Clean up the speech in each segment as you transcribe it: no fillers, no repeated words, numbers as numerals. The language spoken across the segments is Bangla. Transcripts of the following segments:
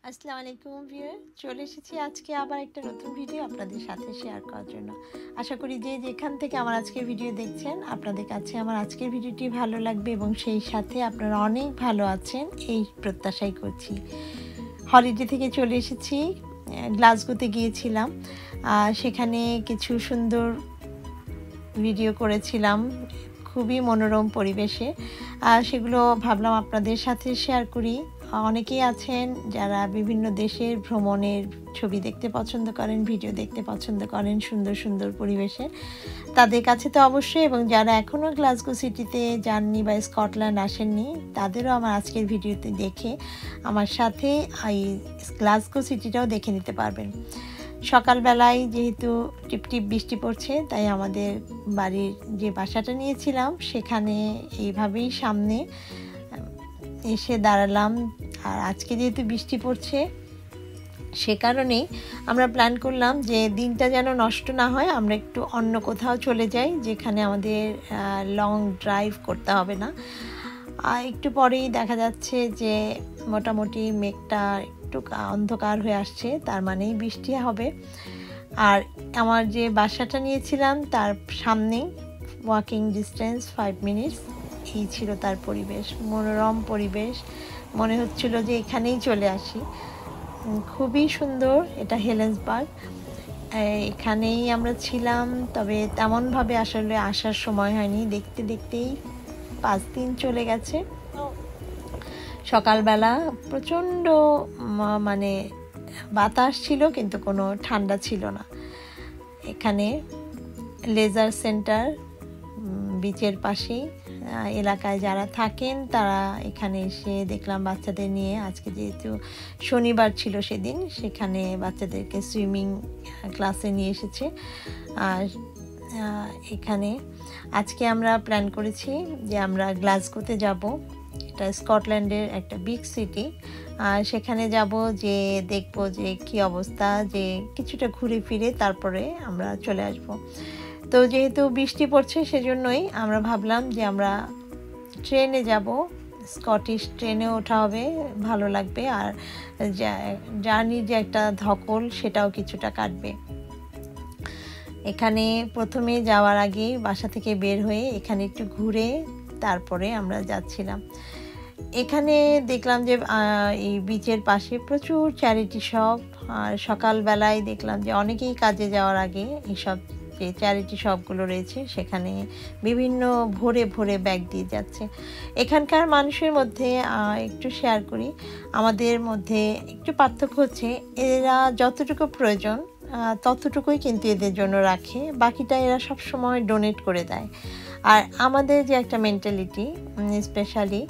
আসসালামু আলাইকুম ভিউয়ার, চলে এসেছি আজকে আবার একটা নতুন ভিডিও আপনাদের সাথে শেয়ার করার জন্য। আশা করি যে যেখান থেকে আমার আজকের ভিডিও দেখছেন আপনাদের কাছে আমার আজকের ভিডিওটি ভালো লাগবে এবং সেই সাথে আপনারা অনেক ভালো আছেন এই প্রত্যাশাই করছি। হলিডে থেকে চলে এসেছি, গ্লাসগোতে গিয়েছিলাম, সেখানে কিছু সুন্দর ভিডিও করেছিলাম খুবই মনোরম পরিবেশে। সেগুলো ভাবলাম আপনাদের সাথে শেয়ার করি। অনেকেই আছেন যারা বিভিন্ন দেশের ভ্রমণের ছবি দেখতে পছন্দ করেন, ভিডিও দেখতে পছন্দ করেন সুন্দর সুন্দর পরিবেশে, তাদের কাছে তো অবশ্যই, এবং যারা এখনও গ্লাসগো সিটিতে যাননি বা স্কটল্যান্ড আসেননি তাদেরও আমার আজকের ভিডিওতে দেখে আমার সাথে এই গ্লাসগো সিটিটাও দেখে নিতে পারবেন। সকালবেলায় যেহেতু টিপটিপ বৃষ্টি পড়ছে তাই আমাদের বাড়ির যে বাসাটা নিয়েছিলাম সেখানে এইভাবেই সামনে এসে দাঁড়ালাম। আর আজকে যেহেতু বৃষ্টি পড়ছে সে কারণেই আমরা প্ল্যান করলাম যে দিনটা যেন নষ্ট না হয়, আমরা একটু অন্য কোথাও চলে যাই যেখানে আমাদের লং ড্রাইভ করতে হবে না। একটু পরেই দেখা যাচ্ছে যে মোটামুটি মেঘটা একটু অন্ধকার হয়ে আসছে, তার মানেই বৃষ্টি হবে। আর আমার যে বাসাটা নিয়েছিলাম তার সামনেই ওয়াকিং ডিস্টেন্স 5 মিনিটস এই ছিল তার পরিবেশ, মনোরম পরিবেশ, মনে হচ্ছিল যে এখানেই চলে আসি। খুবই সুন্দর, এটা হেলেন্সবার্গ, এখানেই আমরা ছিলাম। তবে তেমনভাবে আসলে আসার সময় হয়নি, দেখতে দেখতেই 5 দিন চলে গেছে। সকালবেলা প্রচণ্ড মানে বাতাস ছিল কিন্তু কোনো ঠান্ডা ছিল না। এখানে লেজার সেন্টার বিচের পাশেই, এলাকায় যারা থাকেন তারা এখানে এসে দেখলাম বাচ্চাদের নিয়ে, আজকে যেহেতু শনিবার ছিল সেদিন, সেখানে বাচ্চাদেরকে সুইমিং ক্লাসে নিয়ে এসেছে। আর এখানে আজকে আমরা প্ল্যান করেছি যে আমরা গ্লাসগোতে যাব, এটা স্কটল্যান্ডের একটা বিগ সিটি। আর সেখানে যাব, যে দেখব যে কী অবস্থা, যে কিছুটা ঘুরে ফিরে তারপরে আমরা চলে আসব। তো যেহেতু বৃষ্টি পড়ছে সেজন্যই আমরা ভাবলাম যে আমরা ট্রেনে যাব, স্কটিশ ট্রেনে ওঠা হবে, ভালো লাগবে, আর জার্নির যে একটা ধকল সেটাও কিছুটা কাটবে। এখানে প্রথমে যাওয়ার আগে বাসা থেকে বের হয়ে এখানে একটু ঘুরে তারপরে আমরা যাচ্ছিলাম। এখানে দেখলাম যে এই বিচের পাশে প্রচুর চ্যারিটি শপ, আর সকালবেলায় দেখলাম যে অনেকেই কাজে যাওয়ার আগে এইসব যে চ্যারিটি শপগুলো রয়েছে সেখানে বিভিন্ন ভরে ভরে ব্যাগ দিয়ে যাচ্ছে। এখানকার মানুষের মধ্যে একটু শেয়ার করি, আমাদের মধ্যে একটু পার্থক্য হচ্ছে এরা যতটুকু প্রয়োজন ততটুকুই কিন্তু এদের জন্য রাখে, বাকিটা এরা সব সময় ডোনেট করে দেয়। আর আমাদের যে একটা মেন্টালিটি, স্পেশালি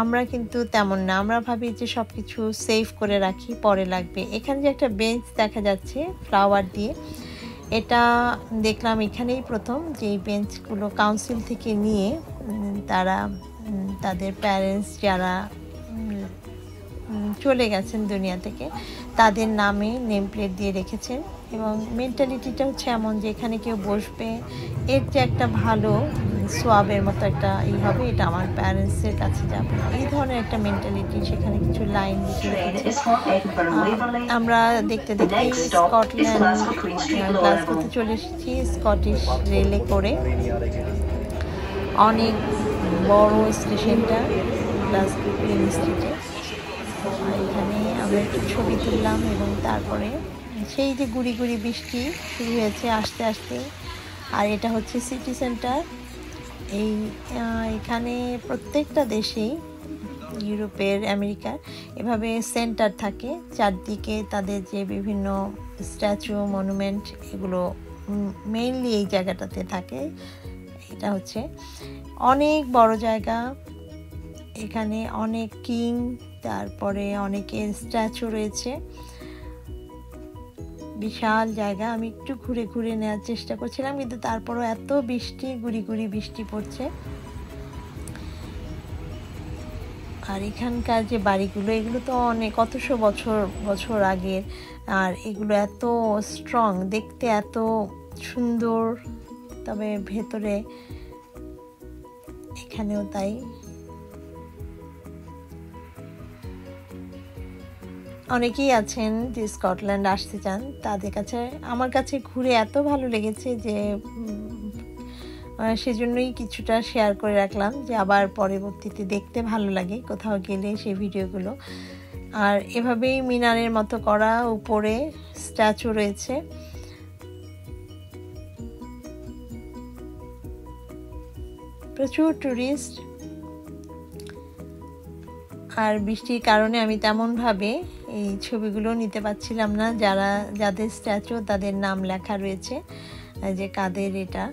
আমরা কিন্তু তেমন না, আমরা ভাবি যে সব কিছু সেভ করে রাখি, পরে লাগবে। এখানে যে একটা বেঞ্চ দেখা যাচ্ছে ফ্লাওয়ার দিয়ে, এটা দেখলাম এখানেই প্রথম যে এই বেঞ্চগুলো কাউন্সিল থেকে নিয়ে তারা তাদের প্যারেন্টস যারা চলে গেছেন দুনিয়া থেকে তাদের নামে নেম প্লেট দিয়ে রেখেছেন। এবং মেন্টালিটিটা হচ্ছে এমন যে এখানে কেউ বসবে এর যে একটা ভালো সোয়াবের মতো একটা হবে, এটা আমার প্যারেন্টসের কাছে যাবে, এই ধরনের একটা মেন্টালিটি সেখানে কিছু লাইন লিখে রেখেছে। আমরা দেখতে দেখতে স্কটল্যান্ড গ্লাসগোতে চলে এসেছি স্কটিশ রেলে করে। অনেক বড় স্টেশনটা গ্লাসগো কুইন স্ট্রিটে। এখানে আমরা একটু ছবি তুললাম এবং তারপরে সেই যে গুড়ি গুড়ি বৃষ্টি শুরু হয়েছে আস্তে আস্তে। আর এটা হচ্ছে সিটি সেন্টার। এখানে প্রত্যেকটা দেশেই, ইউরোপের, আমেরিকার, এভাবে সেন্টার থাকে চারদিকে, তাদের যে বিভিন্ন স্ট্যাচু, মনুমেন্ট, এগুলো মেইনলি এই জায়গাটাতে থাকে। এটা হচ্ছে অনেক বড় জায়গা, এখানে অনেক কিং, তারপরে অনেকের স্ট্যাচু রয়েছে, বিশাল জায়গা। আমি একটু ঘুরে ঘুরে নেওয়ার চেষ্টা করছিলাম কিন্তু তারপরও এত বৃষ্টি, গুড়ি গুড়ি বৃষ্টি পড়ছে। আর এখানকার যে বাড়িগুলো, এগুলো তো অনেক কতশো বছর আগের, আর এগুলো এত স্ট্রং, দেখতে এত সুন্দর, তবে ভেতরে এখানেও তাই। অনেকেই আছেন যে স্কটল্যান্ড আসতে চান, তাদের কাছে আমার কাছে ঘুরে এত ভালো লেগেছে যে সেজন্যই কিছুটা শেয়ার করে রাখলাম, যে আবার পরবর্তীতে দেখতে ভালো লাগে কোথাও গেলে সেই ভিডিওগুলো। আর এভাবেই মিনারের মতো করা উপরে স্ট্যাচু রয়েছে। প্রচুর টুরিস্ট। আর বৃষ্টির কারণে আমি তেমনভাবে এই ছবিগুলো নিতে পারছিলাম না। যাদের স্ট্যাচু তাদের নাম লেখা রয়েছে, যে কাদের এটা,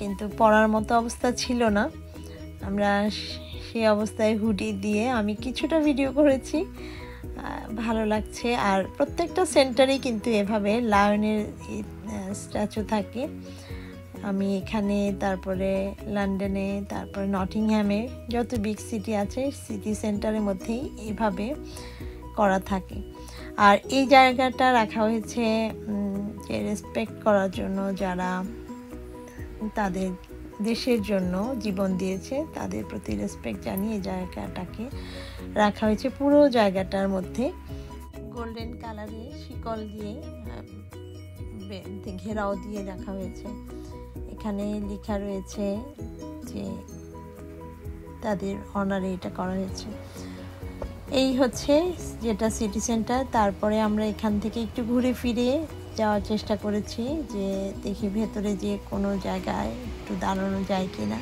কিন্তু পড়ার মতো অবস্থা ছিল না। আমরা সেই অবস্থায় হুডি দিয়ে আমি কিছুটা ভিডিও করেছি, ভালো লাগছে। আর প্রত্যেকটা সেন্টারেই কিন্তু এভাবে লায়নের স্ট্যাচু থাকে। আমি এখানে, তারপরে লন্ডনে, তারপরে নটিংহ্যামে, যত বিগ সিটি আছে সিটি সেন্টারের মধ্যেই এভাবে করা থাকে। আর এই জায়গাটা রাখা হয়েছে যে রেসপেক্ট করার জন্য, যারা তাদের দেশের জন্য জীবন দিয়েছে তাদের প্রতি রেসপেক্ট জানিয়ে এই জায়গাটাকে রাখা হয়েছে। পুরো জায়গাটার মধ্যে গোল্ডেন কালারের শিকল দিয়ে ঘেরাও দিয়ে রাখা হয়েছে। এখানে লেখা রয়েছে যে তাদের অনারে এটা করা হয়েছে। এই হচ্ছে যেটা সিটি সেন্টার। তারপরে আমরা এখান থেকে একটু ঘুরে ফিরে যাওয়ার চেষ্টা করেছি, যে দেখি ভেতরে যে কোনো জায়গায় একটু দাঁড়ানো যায় কিনা,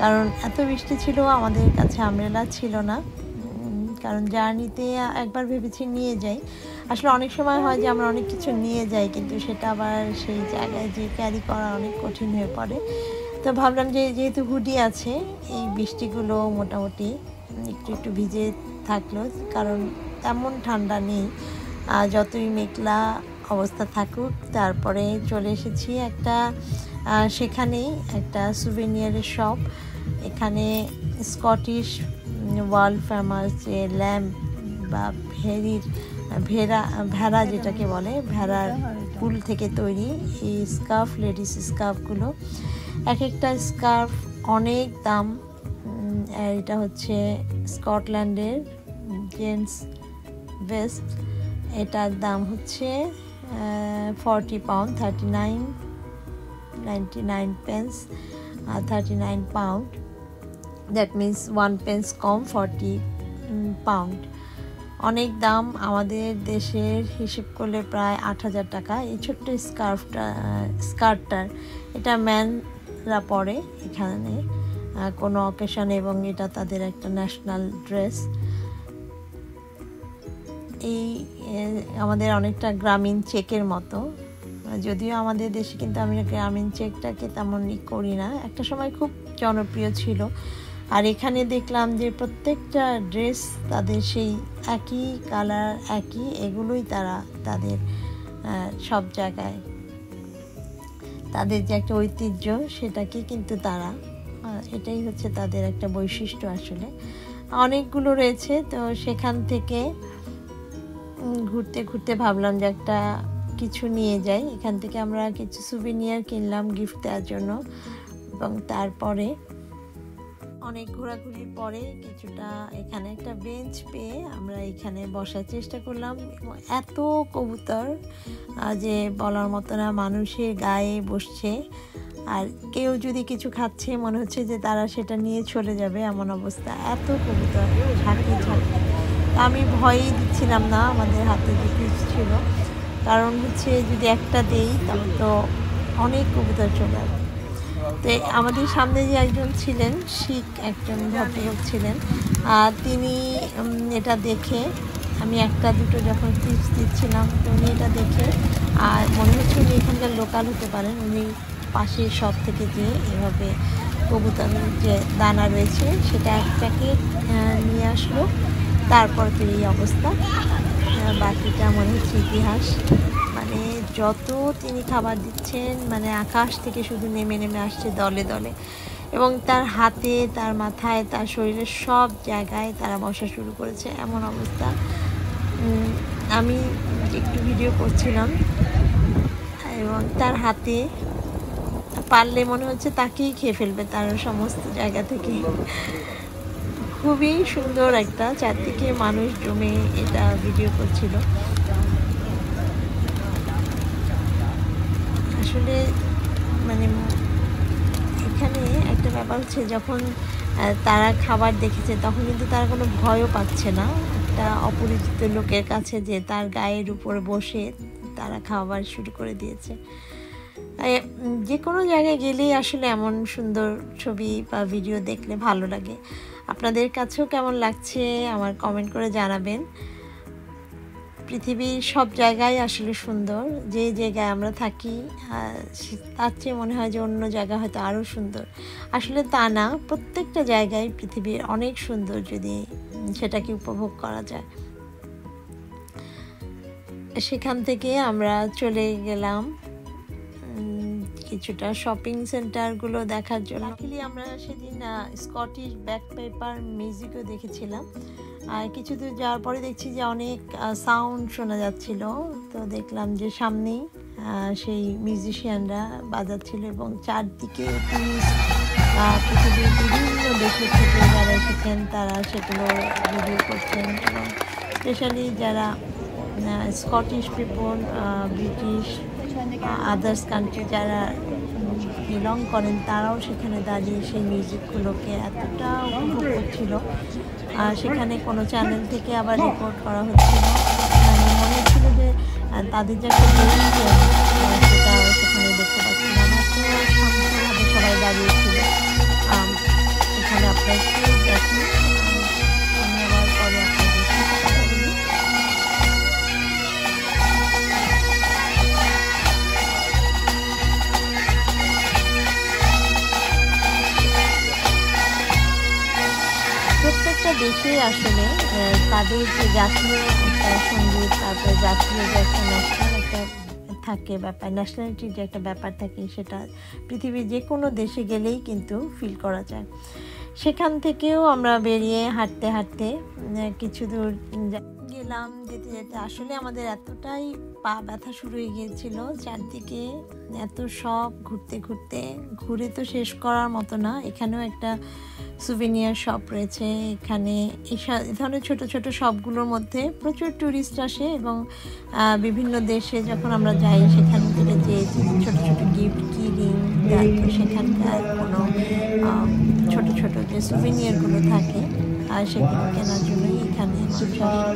কারণ এত বৃষ্টি ছিল, আমাদের কাছে আমব্রেলা ছিল না। কারণ জার্নিতে একবার ভেবেছি নিয়ে যাই, আসলে অনেক সময় হয় যে আমরা অনেক কিছু নিয়ে যাই কিন্তু সেটা আবার সেই জায়গায় যে ক্যারি করা অনেক কঠিন হয়ে পড়ে। তো ভাবলাম যে যেহেতু হুডি আছে, এই বৃষ্টিগুলো মোটামুটি একটু একটু ভিজে থাকলো, কারণ তেমন ঠান্ডা নেই, যতই মেঘলা অবস্থা থাকুক। তারপরে চলে এসেছি একটা সেখানেই একটা সুভেনিয়ারের শপ। এখানে স্কটিশ ওয়ার্ল্ড ফেমাস যে ল্যাম্প বা ভেড়া যেটাকে বলে, ভেড়ার উল থেকে তৈরি এই স্কার্ফ, লেডিস স্কার্ফগুলো, এক একটা স্কার্ফ অনেক দাম। এটা হচ্ছে স্কটল্যান্ডের জেন্টস ভেস্ট, এটার দাম হচ্ছে 40 pound, 39.99 pence, 39 pound, that means 1 pence com, 40 pound. অনেক দাম, আমাদের দেশের হিসেব করলে প্রায় 8,000 টাকা। এই ছোট্ট স্কার্টটার, এটা ম্যানরা পরে এখানে কোনো অকেশন, এবং এটা তাদের একটা ন্যাশনাল ড্রেস। এই আমাদের অনেকটা গ্রামীণ চেকের মতো, যদিও আমাদের দেশে কিন্তু আমি গ্রামীণ চেকটাকে তেমন করি না, একটা সময় খুব জনপ্রিয় ছিল। আর এখানে দেখলাম যে প্রত্যেকটা ড্রেস তাদের সেই একই কালার, একই, এগুলোই তারা তাদের সব জায়গায় তাদের যে একটা ঐতিহ্য সেটাকে কিন্তু তারা, এটাই হচ্ছে তাদের একটা বৈশিষ্ট্য। আসলে অনেকগুলো রয়েছে, তো সেখান থেকে ঘুরতে ঘুরতে ভাবলাম যে একটা কিছু নিয়ে যাই। এখান থেকে আমরা কিছু সুভিনিয়ার কিনলাম গিফট দেওয়ার জন্য, এবং তারপরে অনেক ঘোরাঘুরির পরে কিছুটা এখানে একটা বেঞ্চ পেয়ে আমরা এখানে বসার চেষ্টা করলাম। এত কবুতর যে বলার মতো না, মানুষের গায়ে বসছে, আর কেউ যদি কিছু খাচ্ছে মনে হচ্ছে যে তারা সেটা নিয়ে চলে যাবে, এমন অবস্থা। এত কবুতর ঝাঁকে ঝাঁকে, আমি ভয়ই দিচ্ছিলাম না, আমাদের হাতে যে পিস ছিল, কারণ হচ্ছে যদি একটা দেই তাহলে তো অনেক কবুতর চলে আসবে। তো আমাদের সামনে যে একজন ছিলেন, শিখ একজন ভদ্রলোক ছিলেন, তিনি এটা দেখে, আমি একটা দুটো যখন টিপস দিচ্ছিলাম, তো উনি এটা দেখে, আর মনে হচ্ছে উনি এখানকার লোকাল হতে পারেন, উনি পাশের শপ থেকে যে এভাবে কবুতরের যে দানা রয়েছে সেটা এক প্যাকেট নিয়ে আসলো। তারপর তো এই অবস্থা, বাকিটা মনে হচ্ছে ইতিহাস। মানে যত তিনি খাবার দিচ্ছেন, মানে আকাশ থেকে শুধু নেমে নেমে আসছে দলে দলে, এবং তার হাতে, তার মাথায়, তার শরীরের সব জায়গায় তারা বসা শুরু করেছে, এমন অবস্থা। আমি একটু ভিডিও করছিলাম, এবং তার হাতে পারলে মনে হচ্ছে তাকেই খেয়ে ফেলবে তার সমস্ত জায়গা থেকে। খুবই সুন্দর একটা, চারদিকে মানুষ জমে এটা ভিডিও করছিল। আসলে মানে এখানে একটা ব্যাপার হচ্ছে, যখন তারা খাবার দেখেছে তখন কিন্তু তারা কোনো ভয়ও পাচ্ছে না একটা অপরিচিত লোকের কাছে যে তার গায়ের উপরে বসে তারা খাবার শুরু করে দিয়েছে। যে কোনো জায়গায় গেলেই আসলে এমন সুন্দর ছবি বা ভিডিও দেখলে ভালো লাগে। আপনাদের কাছেও কেমন লাগছে আমার কমেন্ট করে জানাবেন। পৃথিবীর সব জায়গায় আসলে সুন্দর, যে জায়গায় আমরা থাকি তার চেয়ে মনে হয় যে অন্য জায়গা হয়তো আরও সুন্দর। আসলে তা না, প্রত্যেকটা জায়গায় পৃথিবীর অনেক সুন্দর যদি সেটাকে উপভোগ করা যায়। সেখান থেকে আমরা চলে গেলাম কিছুটা শপিং সেন্টারগুলো দেখার জন্য। আমরা সেদিন স্কটিশ ব্যাক পেপার মিউজিকও দেখেছিলাম। আর কিছু দূর যাওয়ার পরে দেখছি যে অনেক সাউন্ড শোনা যাচ্ছিল, তো দেখলাম যে সামনেই সেই মিউজিশিয়ানরা বাজাচ্ছিল এবং চারদিকে পৃথিবীর বিভিন্ন দেশের থেকে যারা এসেছেন তারা সেগুলো ভিডিও করছেন। এবং স্পেশালি যারা Scottish people, British, others country যারা বিলং করেন তারাও সেখানে দাঁড়িয়ে সেই মিউজিকগুলোকে এতটা উপভোগ করছিল। আর সেখানে কোনো চ্যানেল থেকে আবার রেকর্ড করা হচ্ছিল, মানে মনে হচ্ছিল যে তাদের যে একটা সেটা সেখানে দেখতে পাচ্ছিলাম। এত শান্তভাবে সবাই দাঁড়িয়েছিল। সেখানে আপনার একটু দেখি, আমি আবার পরে আপনাদের কথা বলি। প্রত্যেকটা দেশে আসলে তাদের যে জাতীয় একটা সঙ্গীত, তারপরে জাতীয় যে একটা ন্যাশনাল একটা থাকে ব্যাপার, ন্যাশনালিটির যে একটা ব্যাপার থাকে, সেটা পৃথিবীর যে কোনো দেশে গেলেই কিন্তু ফিল করা যায়। সেখান থেকেও আমরা বেরিয়ে হাঁটতে হাঁটতে কিছু দূর গেলাম। যেতে যেতে আসলে আমাদের এতটাই পা ব্যথা শুরু হয়ে গিয়েছিল, চারদিকে এত সব ঘুরতে ঘুরতে ঘুরে তো শেষ করার মতো না। এখানেও একটা সুভিনিয়ার শপ রয়েছে। এখানে এই ধরনের ছোট ছোট শপগুলোর মধ্যে প্রচুর ট্যুরিস্ট আসে এবং বিভিন্ন দেশে যখন আমরা যাই সেখান থেকে যে ছোট ছোট গিফট, কি রিং, সেখানকার কোনো ছোট ছোট যে সুভিনিয়ারগুলো থাকে আর সেগুলো কেনার জন্যই এখানে মানুষ আসে।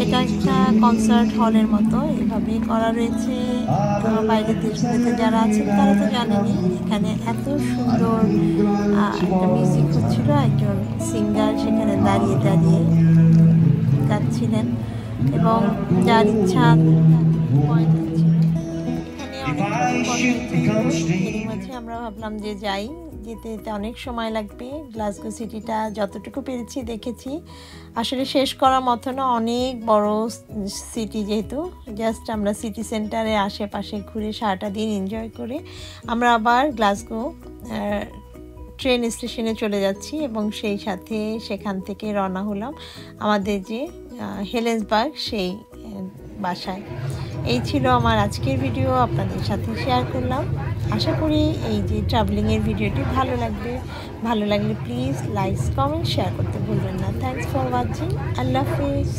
এটা একটা কনসার্ট হলের মতো এভাবেই করা রয়েছে। বাইরের দেশগুলোতে যারা আছেন তারা তো জানেনই, এখানে এত সুন্দর একটা মিউজিক হচ্ছিল। একজন সিঙ্গার সেখানে দাঁড়িয়ে দাঁড়িয়ে গাচ্ছিলেন এবং যার ইচ্ছা আমরা ভাবলাম যে যাই। যেতে যেতে অনেক সময় লাগবে। গ্লাসগো সিটিটা যতটুকু পেরেছি দেখেছি, আসলে শেষ করার মতো না, অনেক বড় সিটি। যেহেতু জাস্ট আমরা সিটি সেন্টারে আশেপাশে ঘুরে সারাটা দিন এনজয় করে আমরা আবার গ্লাসগো ট্রেন স্টেশনে চলে যাচ্ছি এবং সেই সাথে সেখান থেকে রওনা হলাম আমাদের যে হেলেন্সবার্গ সেই বাসায়। এই ছিল আমার আজকের ভিডিও, আপনাদের সাথে শেয়ার করলাম। আশা করি এই যে ট্রাভেলিংয়ের ভিডিওটি ভালো লাগবে। ভালো লাগলে প্লিজ লাইক, কমেন্ট, শেয়ার করতে ভুলবেন না। Thanks for watching. আল্লাহ হাফেজ।